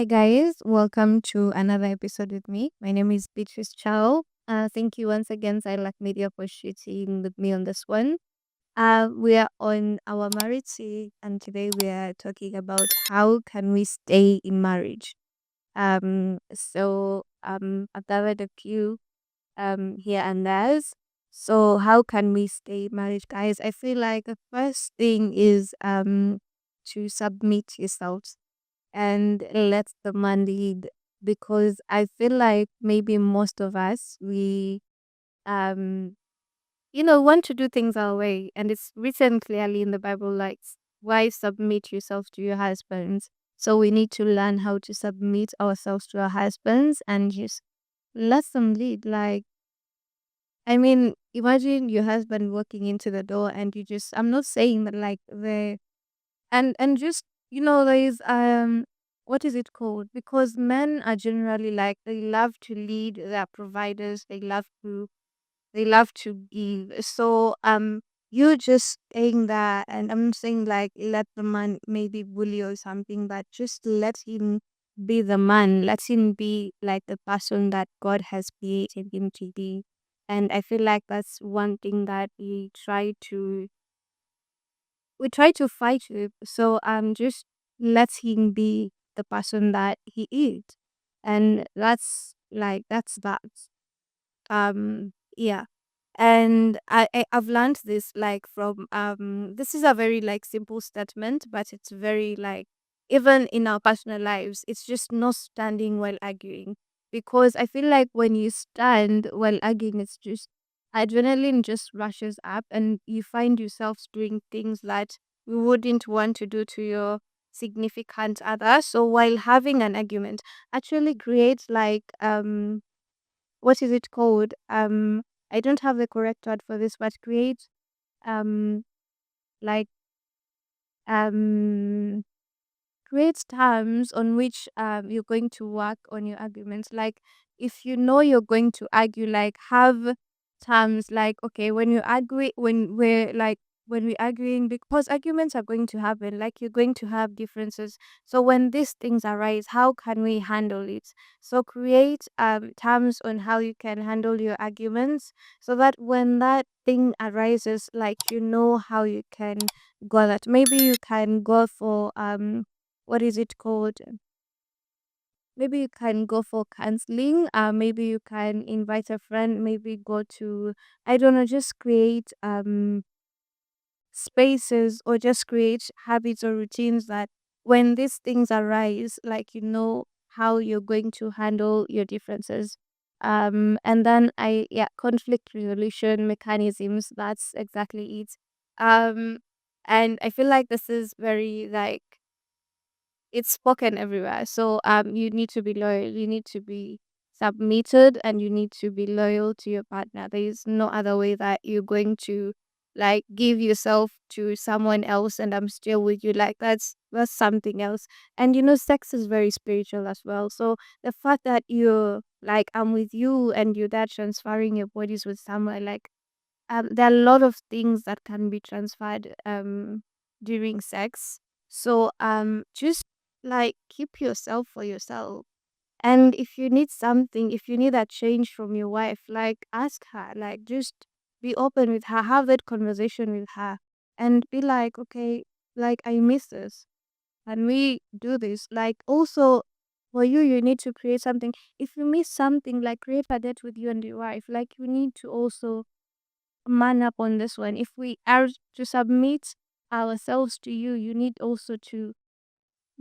Hi guys, welcome to another episode with me. My name is Beatrice Chow. Thank you once again, Sylac Media, for shooting with me on this one. We are on our marriage series, and today we are talking about how can we stay in marriage. I've gathered a few here and there. So how can we stay married, guys? I feel like the first thing is to submit yourselves and let the man lead, because I feel like maybe most of us we um want to do things our way, and it's written clearly in the Bible like wives, submit yourself to your husbands. So we need to learn how to submit ourselves to our husbands and just let them lead. Like, I mean, imagine your husband walking into the door and you just, I'm not saying that like the and just there is what is it called, because men are generally like they love to lead, they're providers, they love to give. So you just saying that, and I'm not saying like let the man maybe bully or something, but just let him be the man, let him be like the person that God has created him to be. And I feel like that's one thing that we try to fight with. So just let him be the person that he is. And that's that. Yeah. And I've learned this like from this is a very like simple statement, but it's very like even in our personal lives, it's just not standing while arguing. Because I feel like when you stand while arguing, it's just adrenaline just rushes up and you find yourselves doing things that you wouldn't want to do to your significant other. So while having an argument actually creates like what is it called? I don't have the correct word for this, but create um like um create terms on which you're going to work on your arguments. Like if you know you're going to argue, like have terms like, okay, when you argue, when we're arguing, because arguments are going to happen, like you're going to have differences. So when these things arise, how can we handle it? So create terms on how you can handle your arguments, so that when that thing arises, like you know how you can go that. Maybe you can go for what is it called? Maybe you can go for counseling. Maybe you can invite a friend. Maybe go to, I don't know, just create spaces, or just create habits or routines that when these things arise, like you know how you're going to handle your differences. And then conflict resolution mechanisms. That's exactly it. Um, and I feel like this is very like it's spoken everywhere. So you need to be loyal, you need to be submitted, and you need to be loyal to your partner. There is no other way that you're going to like give yourself to someone else and I'm still with you. Like that's something else. And sex is very spiritual as well. So the fact that you're like I'm with you and you're there transferring your bodies with someone, like there are a lot of things that can be transferred during sex. So just like keep yourself for yourself. And if you need something, if you need a change from your wife, like ask her, like just be open with her, have that conversation with her, and be like, okay, like I miss this. And we do this. Like also for you, you need to create something. If you miss something, like create a date with you and your wife. Like you need to also man up on this one. If we are to submit ourselves to you, you need also to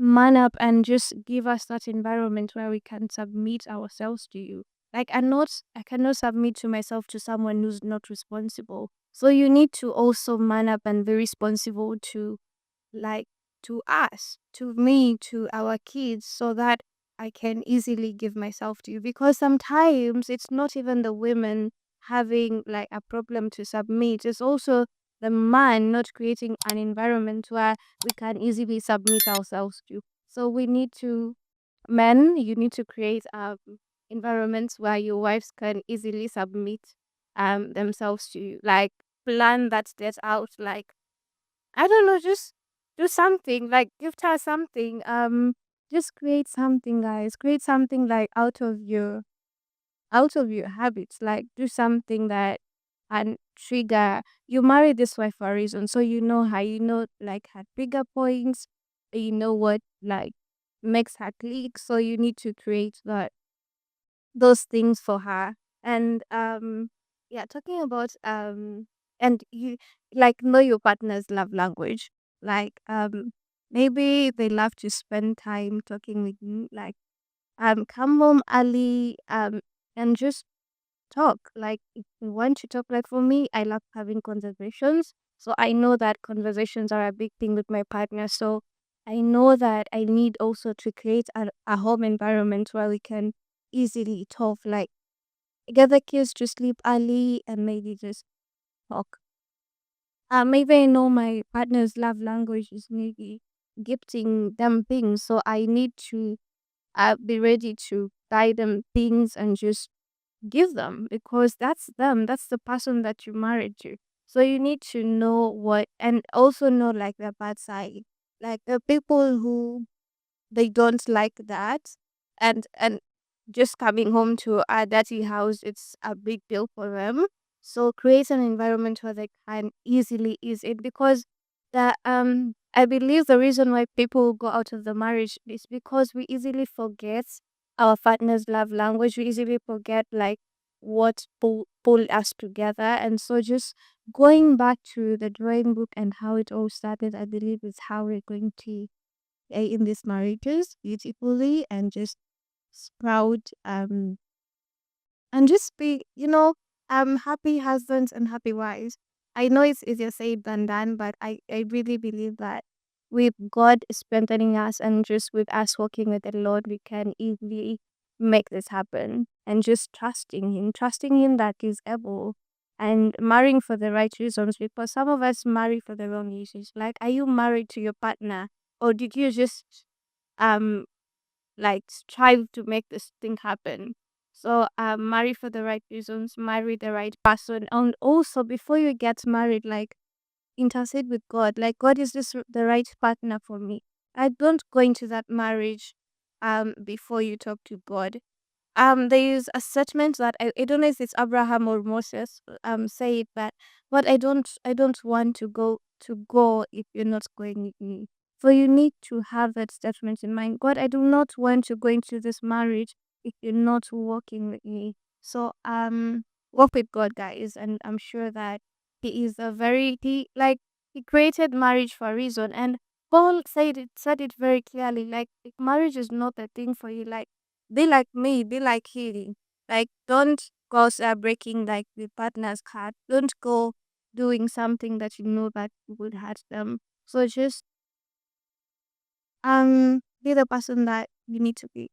man up and just give us that environment where we can submit ourselves to you. Like I cannot submit to myself to someone who's not responsible. So you need to also man up and be responsible to like to us, to me, to our kids, so that I can easily give myself to you. Because sometimes it's not even the women having like a problem to submit, it's also the man not creating an environment where we can easily submit ourselves to. So we need to, men, you need to create environments where your wives can easily submit themselves to you. Like plan that date out, like I don't know, just do something, like give her something. just create something, guys. Create something like out of your habits. Like do something that and trigger. You marry this wife for a reason, so you know how you know like her trigger points. You know what like makes her click. So you need to create those things for her. And yeah, talking about and you like know your partner's love language. Like maybe they love to spend time talking with you. Like come home early and just talk. Like if you want to talk, like for me, I love having conversations. So I know that conversations are a big thing with my partner. So I know that I need also to create a home environment where we can easily talk, like get the kids to sleep early and maybe just talk. Maybe I know my partner's love language is maybe gifting them things. So I need to be ready to buy them things and just give them because that's them. That's the person that you married to. So you need to know what and also know like the bad side. Like the people who they don't like that and just coming home to a dirty house, it's a big deal for them. So create an environment where they can easily ease it because the I believe the reason why people go out of the marriage is because we easily forget our partner's love language. We easily forget like what pull us together. And so just going back to the drawing book and how it all started, I believe is how we're going to in these marriages beautifully and just sprout and just be happy husbands and happy wives. I know it's easier said than done, but I really believe that with God strengthening us and just with us walking with the Lord, we can easily make this happen and just trusting him that he's able and marrying for the right reasons because some of us marry for the wrong reasons. Like, are you married to your partner or did you just um like strive to make this thing happen? So marry for the right reasons, marry the right person, and also before you get married, like intercede with God. Like, God, is this the right partner for me? I don't go into that marriage before you talk to God. There is a statement that I don't know if it's Abraham or Moses say it, but I don't want to go if you're not going with me. So you need to have that statement in mind. God, I do not want to go into this marriage if you're not walking with me. So walk with God, guys, and I'm sure that he created marriage for a reason. And Paul said it very clearly. Like, if marriage is not a thing for you, like, be like me, be like healing. Like, don't go breaking like the partner's heart. Don't go doing something that you know that would hurt them. So just be the person that you need to be.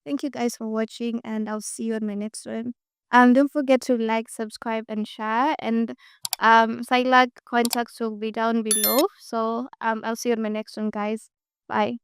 Thank you guys for watching and I'll see you on my next one. Don't forget to like, subscribe and share, and Sylac contacts will be down below. So I'll see you on my next one, guys. Bye.